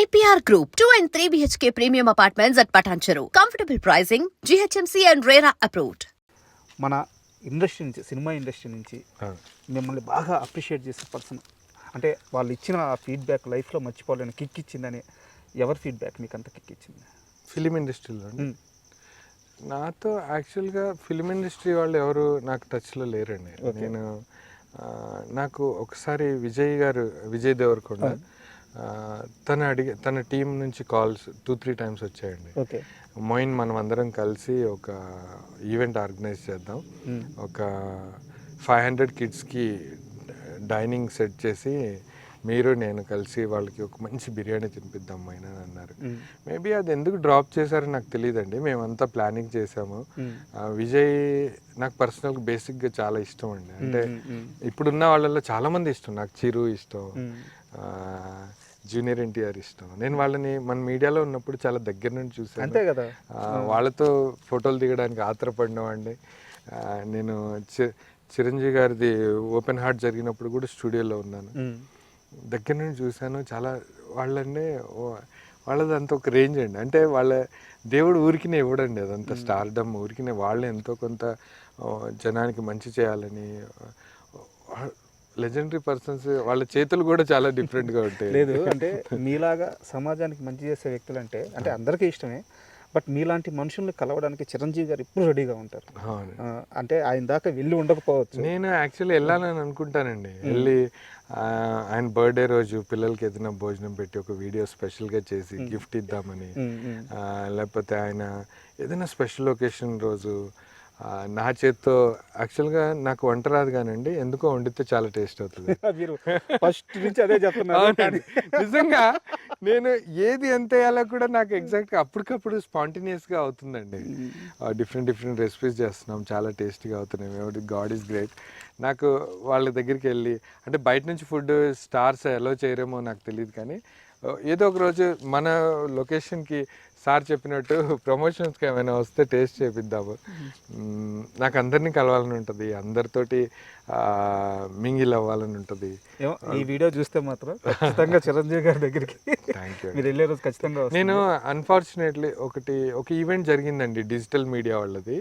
APR Group, 2 and 3 BHK premium apartments at Patancheru. Comfortable pricing, GHMC and RERA approved. మన industry నుంచి cinema industry నుంచి మిమ్మల్ని బాగా appreciate చేసే పర్సన్ అంటే వాళ్ళు ఇచ్చిన ఫీడ్బ్యాక్ లైఫ్లో మర్చిపోలేని కిక్ ఇచ్చిందని ఎవరి ఫీడ్బ్యాక్ మీకు అంత కిక్ ఇచ్చింది? ఫిలిం ఇండస్ట్రీలో నాతో యాక్చువల్గా ఫిలిం ఇండస్ట్రీ వాళ్ళు ఎవరు నాకు టచ్లో లేరండి. నేను నాకు ఒకసారి విజయ్ దేవరకొండ తన టీం నుంచి కాల్స్ 2-3 టైమ్స్ వచ్చాయండి. మోయిన్ మనం అందరం కలిసి ఒక ఈవెంట్ ఆర్గనైజ్ చేద్దాం, ఒక 500 కిడ్స్కి డైనింగ్ సెట్ చేసి మీరు నేను కలిసి వాళ్ళకి ఒక మంచి బిర్యానీ తినిపిద్దాం మైనా అని అన్నారు. మేబీ అది ఎందుకు డ్రాప్ చేశారో నాకు తెలియదండి. మేమంతా ప్లానింగ్ చేసాము. విజయ్ నాకు పర్సనల్గా బేసిక్గా చాలా ఇష్టం అండి. అంటే ఇప్పుడున్న వాళ్ళల్లో చాలామంది ఇష్టం. నాకు చిరు ఇష్టం, జూనియర్ ఎన్టీఆర్ ఇష్టం. నేను వాళ్ళని మన మీడియాలో ఉన్నప్పుడు చాలా దగ్గర నుండి చూసాను. అంతే కదా, వాళ్ళతో ఫోటోలు దిగడానికి ఆత్రపడినవాడిని. నేను చిరంజీవి గారిది ఓపెన్ హార్ట్ జరిగినప్పుడు కూడా స్టూడియోలో ఉన్నాను, దగ్గర నుండి చూశాను. చాలా వాళ్ళది అంత ఒక రేంజ్ అండి. అంటే వాళ్ళ దేవుడు ఊరికినే ఇవ్వడండి అదంతా స్టార్డమ్. ఊరికినే వాళ్ళే ఎంతో కొంత జనానికి మంచి చేయాలని లెజెండరీ పర్సన్స్. వాళ్ళ చేతులు కూడా చాలా డిఫరెంట్గా ఉంటాయి. లేదు అంటే మీలాగా సమాజానికి మంచి చేసే వ్యక్తులు అంటే అందరికీ ఇష్టమే. బట్ మీలాంటి మనుషుల్ని కలవడానికి చిరంజీవి గారు ఎప్పుడు రెడీగా ఉంటారు. అంటే ఆయన దాకా వెళ్ళి ఉండకపోవచ్చు. నేను యాక్చువల్లీ వెళ్ళాలని అనుకుంటానండి. వెళ్ళి ఆయన బర్త్డే రోజు పిల్లలకి ఏదైనా భోజనం పెట్టి ఒక వీడియో స్పెషల్గా చేసి గిఫ్ట్ ఇద్దామని, లేకపోతే ఆయన ఏదైనా స్పెషల్ ఒకేషన్ రోజు నా చేత్తో, యాక్చువల్గా నాకు వంట రాదు కానండి, ఎందుకో వండితే చాలా టేస్ట్ అవుతుంది. మీరు ఫస్ట్ నుంచి అదే చెప్తున్నారు. నిజంగా నేను ఏది ఎంత వేయాలో కూడా నాకు ఎగ్జాక్ట్గా అప్పటికప్పుడు స్పాంటేనియస్గా అవుతుందండి. డిఫరెంట్ రెసిపీస్ చేస్తున్నాం, చాలా టేస్టీగా అవుతున్నాయి. God is great. నాకు వాళ్ళ దగ్గరికి వెళ్ళి, అంటే బయట నుంచి ఫుడ్ స్టార్స్ అలో చేయరేమో నాకు తెలియదు, కానీ ఏదో ఒక రోజు మన లొకేషన్కి సార్ చెప్పినట్టు ప్రమోషన్స్కి ఏమైనా వస్తే టేస్ట్ చేపిద్దాము. నాకు అందరినీ కలవాలని ఉంటుంది, అందరితోటి మింగిల్ అవ్వాలని ఉంటుంది. ఈ వీడియో చూస్తే మాత్రం ఖచ్చితంగా చిరంజీవి గారి దగ్గరికి థ్యాంక్ యూ మీరు వెళ్ళే రోజు ఖచ్చితంగా. నేను అన్ఫార్చునేట్లీ ఒక ఈవెంట్ జరిగిందండి డిజిటల్ మీడియా వాళ్ళది.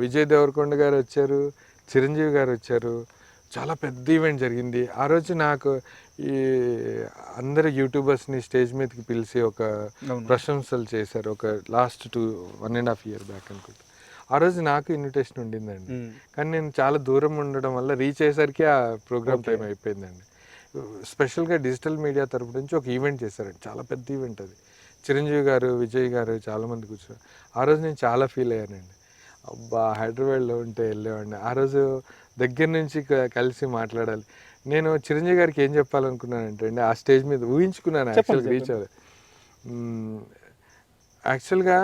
విజయ్ దేవరకొండ గారు వచ్చారు, చిరంజీవి గారు వచ్చారు. చాలా పెద్ద ఈవెంట్ జరిగింది. ఆ రోజు నాకు ఈ అందరు యూట్యూబర్స్ని స్టేజ్ మీదకి పిలిచి ఒక ప్రశంసలు చేశారు. ఒక లాస్ట్ 1.5 years బ్యాక్ అనుకుంటా. ఆ రోజు నాకు ఇన్విటేషన్ ఉండిందండి, కానీ నేను చాలా దూరం ఉండడం వల్ల రీచ్ అయ్యేసరికి ఆ ప్రోగ్రామ్ టైం అయిపోయిందండి. స్పెషల్గా డిజిటల్ మీడియా తరపు నుంచి ఒక ఈవెంట్ చేశారండి, చాలా పెద్ద ఈవెంట్ అది. చిరంజీవి గారు, విజయ్ గారు చాలామంది కూర్చొని. ఆ రోజు నేను చాలా ఫీల్ అయ్యానండి. అబ్బా, హైదరాబాద్లో ఉంటే వెళ్ళేవాడిని. ఆ రోజు దగ్గర నుంచి కలిసి మాట్లాడాలి. నేను చిరంజీవి గారికి ఏం చెప్పాలనుకున్నానంటే అండి, ఆ స్టేజ్ మీద ఊహించుకున్నాను యాక్చువల్గా రీచ్ అవ్వాలి. యాక్చువల్గా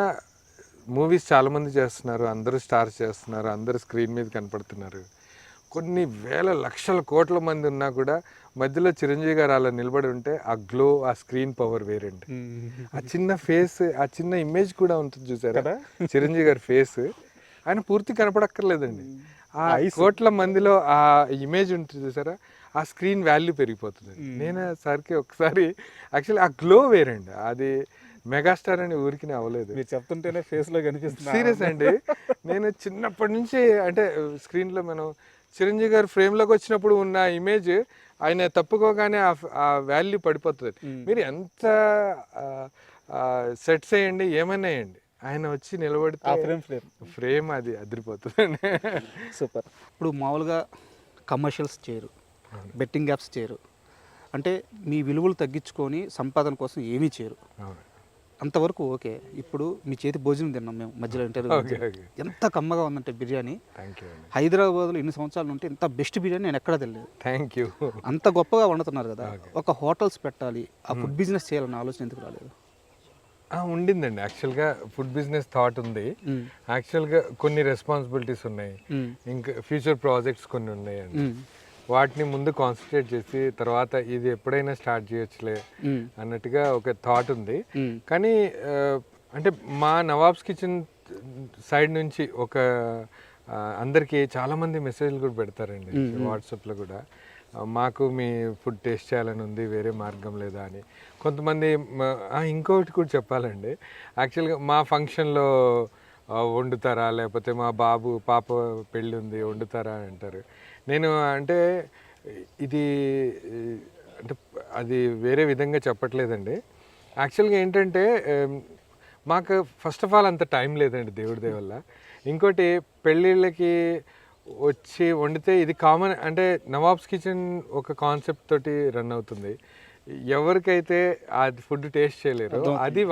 మూవీస్ చాలామంది చేస్తున్నారు, అందరూ స్టార్స్ చేస్తున్నారు, అందరూ స్క్రీన్ మీద కనపడుతున్నారు. కొన్ని వేల లక్షల కోట్ల మంది ఉన్నా కూడా మధ్యలో చిరంజీవి గారు అలా నిలబడి ఉంటే ఆ గ్లో, ఆ స్క్రీన్ పవర్ వేరండి. ఆ చిన్న ఫేస్, ఆ చిన్న ఇమేజ్ కూడా ఉంటుంది చూసారా చిరంజీవి గారి ఫేస్. ఆయన పూర్తి కనపడక్కర్లేదండి, ఆ కోట్ల మందిలో ఆ ఇమేజ్ ఉంటుంది చూసారా, ఆ స్క్రీన్ వాల్యూ పెరిగిపోతుంది. నేను సార్కి ఒకసారి యాక్చువల్లీ ఆ గ్లో వేరండి. అది మెగాస్టార్ అని ఊరికి అవ్వలేదు, మీరు చెప్తుంటేనే ఫేస్లో కనిపిస్తుంది. సీరియస్ అండి. నేను చిన్నప్పటి నుంచి అంటే స్క్రీన్లో మనం చిరంజీవి గారు ఫ్రేమ్లోకి వచ్చినప్పుడు ఉన్న ఇమేజ్ ఆయన తప్పుకోగానే ఆ వాల్యూ పడిపోతుంది. మీరు ఎంత సెట్స్ వేయండి, ఏమైనా వేయండి, ఆయన వచ్చి నిలబడితే ఫ్రేమ్ అది అదిరిపోతుందండి. సూపర్. ఇప్పుడు మామూలుగా కమర్షియల్స్ చేయరు, బెట్టింగ్ యాప్స్ చేయరు, అంటే మీ విలువలు తగ్గించుకొని సంపాదన కోసం ఏమీ చేయరు, అంతవరకు ఓకే. ఇప్పుడు మీ చేతి భోజనం తిన్నాం మేము మధ్యలో ఇంటర్వ్యూ, ఎంత కమ్మగా ఉందంటే బిర్యానీ. హైదరాబాద్లో ఇన్ని సంవత్సరాలు ఉంటే ఇంత బెస్ట్ బిర్యానీ నేను ఎక్కడా తెలియదు. Thank you. అంత గొప్పగా వండుతున్నారు కదా, ఒక హోటల్స్ పెట్టాలి, ఆ ఫుడ్ బిజినెస్ చేయాలన్న ఆలోచన ఎందుకు రాలేదు? ఉండిందండి. యాక్చువల్గా ఫుడ్ బిజినెస్ థాట్ ఉంది. యాక్చువల్గా కొన్ని రెస్పాన్సిబిలిటీస్ ఉన్నాయి, ఇంకా ఫ్యూచర్ ప్రాజెక్ట్స్ కొన్ని ఉన్నాయండి. వాటిని ముందు కాన్సన్ట్రేట్ చేసి తర్వాత ఇది ఎప్పుడైనా స్టార్ట్ చేయొచ్చులే అన్నట్టుగా ఒక థాట్ ఉంది. కానీ అంటే మా నవాబ్స్ కిచెన్ సైడ్ నుంచి ఒక అందరికీ చాలామంది మెసేజ్లు కూడా పెడతారండి వాట్సాప్లో కూడా. మాకు మీ ఫుడ్ టేస్ట్ చేయాలని ఉంది, వేరే మార్గం లేదా అని. కొంతమంది ఇంకొకటి కూడా చెప్పాలండి, యాక్చువల్గా మా ఫంక్షన్లో వండుతారా, లేకపోతే మా పాప పెళ్ళి ఉంది వండుతారా అని అంటారు. నేను అంటే ఇది అంటే అది వేరే విధంగా చెప్పట్లేదండి. యాక్చువల్గా ఏంటంటే మాకు ఫస్ట్ ఆఫ్ ఆల్ అంత టైం లేదండి దేవుడి దయ వల్ల. ఇంకోటి పెళ్ళిళ్ళకి వచ్చి వండితే ఇది కామన్, అంటే నవాబ్స్ కిచెన్ ఒక కాన్సెప్ట్ తోటి రన్ అవుతుంది. ఎవరికైతే ఆ ఫుడ్ టేస్ట్ చేయలేరు అది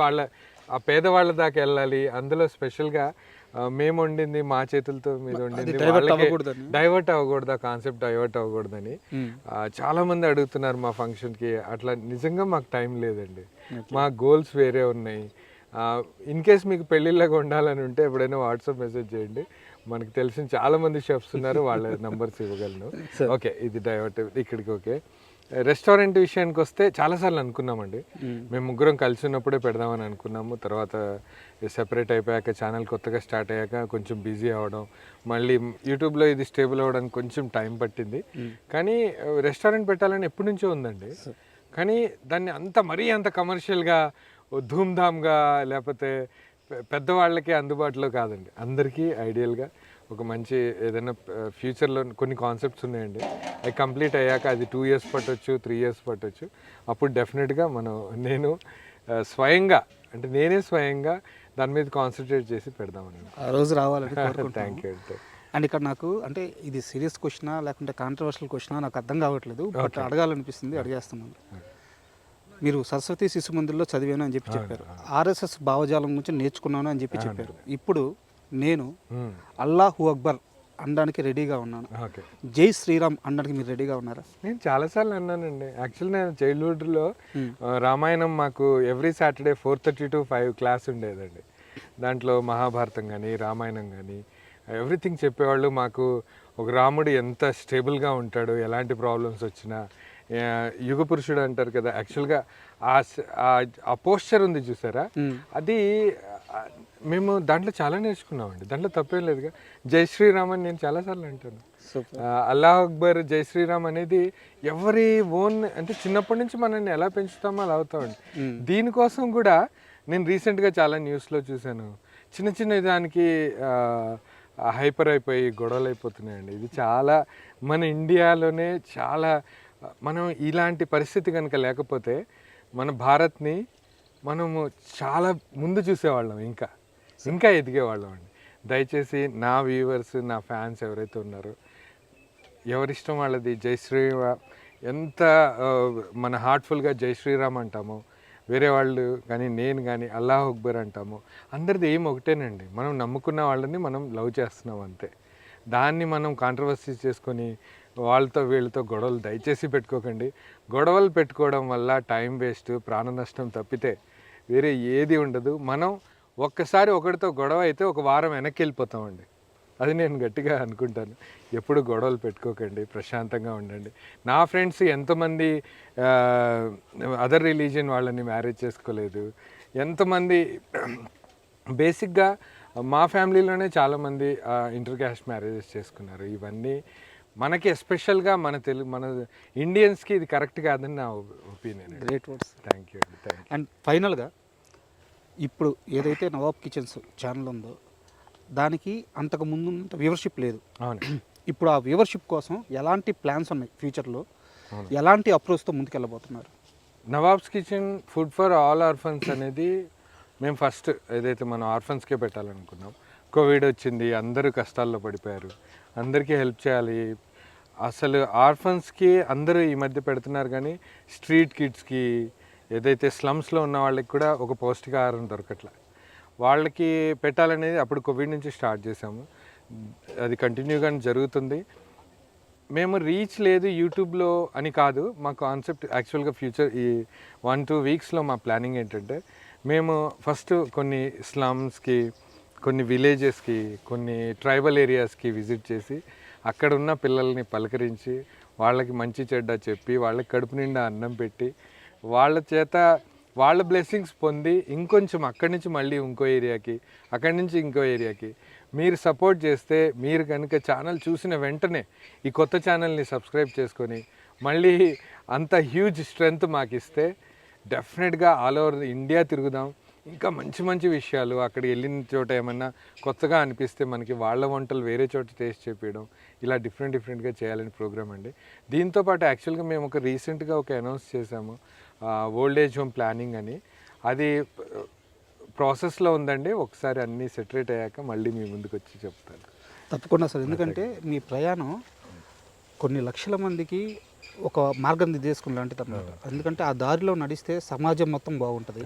ఆ పేదవాళ్ళ దాకా వెళ్ళాలి. అందులో స్పెషల్గా మేము వండింది మా చేతులతో మీద వండింది డైవర్ట్ అవ్వకూడదు, ఆ కాన్సెప్ట్ డైవర్ట్ అవ్వకూడదని చాలా మంది అడుగుతున్నారు మా ఫంక్షన్కి. అట్లా నిజంగా మాకు టైం లేదండి, మా గోల్స్ వేరే ఉన్నాయి. ఇన్ కేస్ మీకు పెళ్ళిళ్ళగా ఉండాలని ఉంటే ఎప్పుడైనా వాట్సాప్ మెసేజ్ చేయండి, మనకు తెలిసిన చాలా మంది షెఫ్స్ ఉన్నారు, వాళ్ళ నంబర్స్ ఇవ్వగలను. ఓకే, ఇది డైవర్ట్ ఇక్కడికి. ఓకే, రెస్టారెంట్ విషయానికి వస్తే చాలాసార్లు అనుకున్నామండి. మేము ముగ్గురం కలిసి ఉన్నప్పుడే పెడదామని అనుకున్నాము. తర్వాత సెపరేట్ అయిపోయాక, ఛానల్ కొత్తగా స్టార్ట్ అయ్యాక కొంచెం బిజీ అవ్వడం, మళ్ళీ యూట్యూబ్లో ఇది స్టేబుల్ అవ్వడానికి కొంచెం టైం పట్టింది. కానీ రెస్టారెంట్ పెట్టాలని ఎప్పటి నుంచో ఉందండి. కానీ దాన్ని మరీ అంత కమర్షియల్గా ధూమ్ధామ్గా లేకపోతే పెద్దవాళ్ళకి అందుబాటులో కాదండి. అందరికీ ఐడియల్గా ఒక మంచి ఏదైనా ఫ్యూచర్లో కొన్ని కాన్సెప్ట్స్ ఉన్నాయండి. అవి కంప్లీట్ అయ్యాక అది 2 years పట్టొచ్చు, 3 years పట్టొచ్చు. అప్పుడు డెఫినెట్గా నేను స్వయంగా దాని మీద కాన్సన్ట్రేట్ చేసి పెడదామని ఆ రోజు రావాలని. Thank you. అండ్ ఇక్కడ నాకు అంటే ఇది సీరియస్ క్వశ్చనా లేకుంటే కాంట్రవర్షియల్ క్వశ్చనా నాకు అర్థం కావట్లేదు, బట్ అడగాలనిపిస్తుంది, అడిగేస్తున్నాను. మీరు సరస్వతి శిశు మందిర్లో చదివాను అని చెప్పారు, ఆర్ఎస్ఎస్ భావజాలం గురించి నేర్చుకున్నాను అని చెప్పారు. ఇప్పుడు నేను అల్లాహు అక్బర్ అనడానికి రెడీగా ఉన్నాను, జై శ్రీరామ్ అనడానికి మీరు రెడీగా ఉన్నారా? నేను చాలాసార్లు అన్నానండి. యాక్చువల్లీ నేను చైల్డ్హుడ్లో రామాయణం మాకు ఎవ్రీ సాటర్డే 4:30 to 5 క్లాస్ ఉండేదండి. దాంట్లో మహాభారతం కానీ రామాయణం కానీ ఎవ్రీథింగ్ చెప్పేవాళ్ళు. మాకు ఒక రాముడు ఎంత స్టేబుల్గా ఉంటాడు, ఎలాంటి ప్రాబ్లమ్స్ వచ్చినా, యుగ పురుషుడు అంటారు కదా, యాక్చువల్గా ఆ పోస్చర్ ఉంది చూసారా, అది మేము దాంట్లో చాలా నేర్చుకున్నామండి. దాంట్లో తప్పేం లేదుగా. జై శ్రీరామ్ అని నేను చాలాసార్లు అంటాను. అల్లాహ్ అక్బర్, జై శ్రీరామ్ అనేది ఎవరి ఓన్, అంటే చిన్నప్పటి నుంచి మనల్ని ఎలా పెంచుతామో అలా అవుతామండి. దీనికోసం కూడా నేను రీసెంట్గా చాలా న్యూస్లో చూశాను, చిన్న చిన్న దానికి హైపర్ అయిపోయి గొడవలు అయిపోతున్నాయండి. ఇది చాలా మన ఇండియాలోనే చాలా, మనం ఇలాంటి పరిస్థితి కనుక లేకపోతే మన భారత్ని మనము చాలా ముందు చూసేవాళ్ళం, ఇంకా ఎదిగేవాళ్ళం అండి. దయచేసి నా వ్యూవర్స్, నా ఫ్యాన్స్ ఎవరైతే ఉన్నారో ఎవరిష్టం వాళ్ళది. జై శ్రీరామ్ ఎంత మన హార్ట్ఫుల్గా జై శ్రీరామ్ అంటామో, వేరే వాళ్ళు కానీ నేను కానీ అల్లాహ్ అక్బర్ అంటాము. అందరిది ఏం ఒకటేనండి, మనం నమ్ముకున్న వాళ్ళని మనం లవ్ చేస్తున్నాం అంతే. దాన్ని మనం కాంట్రవర్సీ చేసుకొని వాళ్ళతో వీళ్ళతో గొడవలు దయచేసి పెట్టుకోకండి. గొడవలు పెట్టుకోవడం వల్ల టైం వేస్ట్, ప్రాణ నష్టం తప్పితే వేరే ఏది ఉండదు. మనం ఒక్కసారి ఒకరితో గొడవ అయితే ఒక వారం వెనక్కి వెళ్ళిపోతామండి. అది నేను గట్టిగా అనుకుంటాను. ఎప్పుడు గొడవలు పెట్టుకోకండి, ప్రశాంతంగా ఉండండి. నా ఫ్రెండ్స్ ఎంతమంది అదర్ రిలీజియన్ వాళ్ళని మ్యారేజ్ చేసుకోలేదు, ఎంతమంది బేసిక్గా మా ఫ్యామిలీలోనే చాలామంది ఇంటర్ క్యాస్ట్ మ్యారేజెస్ చేసుకున్నారు. ఇవన్నీ మనకి ఎస్పెషల్గా మన ఇండియన్స్కి ఇది కరెక్ట్ కాదని నా opinion. Great words, thank you. And ఫైనల్గా ఇప్పుడు ఏదైతే నవాబ్ కిచెన్స్ ఛానల్ ఉందో దానికి అంతకు ముందు వ్యూవర్షిప్ లేదు. అవును. ఇప్పుడు ఆ వ్యూవర్షిప్ కోసం ఎలాంటి ప్లాన్స్ ఉన్నాయి ఫ్యూచర్లో, ఎలాంటి అప్రోచ్తో ముందుకెళ్ళబోతున్నారు? Nawabs kitchen food for all orphans అనేది మేము ఫస్ట్ ఏదైతే మనం ఆర్ఫన్స్కే పెట్టాలనుకున్నాం. కోవిడ్ వచ్చింది, అందరూ కష్టాల్లో పడిపోయారు, అందరికీ హెల్ప్ చేయాలి. అసలు ఆర్ఫన్స్కి అందరూ ఈ మధ్య పెడుతున్నారు, కానీ స్ట్రీట్ కిడ్స్కి, ఏదైతే స్లమ్స్లో ఉన్న వాళ్ళకి కూడా ఒక పౌష్టికాహారం దొరకట్ల, వాళ్ళకి పెట్టాలనేది అప్పుడు కోవిడ్ నుంచి స్టార్ట్ చేసాము. అది కంటిన్యూగా జరుగుతుంది. మేము రీచ్ లేదు యూట్యూబ్లో అని కాదు, మా కాన్సెప్ట్ యాక్చువల్గా ఫ్యూచర్ ఈ 1-2 వీక్స్లో మా ప్లానింగ్ ఏంటంటే, మేము ఫస్ట్ కొన్ని స్లమ్స్కి, కొన్ని విలేజెస్కి, కొన్ని ట్రైబల్ ఏరియాస్కి విజిట్ చేసి అక్కడ ఉన్న పిల్లల్ని పలకరించి వాళ్ళకి మంచి చెడ్డ చెప్పి వాళ్ళకి కడుపు నిండా అన్నం పెట్టి వాళ్ళ చేత వాళ్ళ బ్లెస్సింగ్స్ పొంది ఇంకొంచెం అక్కడి నుంచి మళ్ళీ ఇంకో ఏరియాకి, అక్కడి నుంచి ఇంకో ఏరియాకి మీరు సపోర్ట్ చేస్తే, మీరు కనుక ఛానల్ చూసిన వెంటనే ఈ కొత్త ఛానల్ని సబ్స్క్రైబ్ చేసుకొని మళ్ళీ అంత హ్యూజ్ స్ట్రెంగ్త్ మాకు ఇస్తే డెఫినెట్గా ఆల్ ఓవర్ ఇండియా తిరుగుదాం. ఇంకా మంచి మంచి విషయాలు అక్కడికి వెళ్ళిన చోట ఏమన్నా కొత్తగా అనిపిస్తే మనకి వాళ్ళ వంటలు వేరే చోట టేస్ట్ చేపించడం, ఇలా డిఫరెంట్గా చేయాలని ప్రోగ్రామ్ అండి. దీంతోపాటు యాక్చువల్గా మేము ఒక రీసెంట్గా ఒక అనౌన్స్ చేసాము, ఓల్డ్ ఏజ్ హోమ్ ప్లానింగ్ అని. అది ప్రాసెస్లో ఉందండి. ఒకసారి అన్నీ సెటరేట్ అయ్యాక మళ్ళీ మీ ముందుకు వచ్చి చెప్తాను. తప్పకుండా సార్, ఎందుకంటే మీ ప్రయాణం కొన్ని లక్షల మందికి ఒక మార్గం తీసుకుని లాంటిది అన్నమాట. ఎందుకంటే ఆ దారిలో నడిస్తే సమాజం మొత్తం బాగుంటుంది.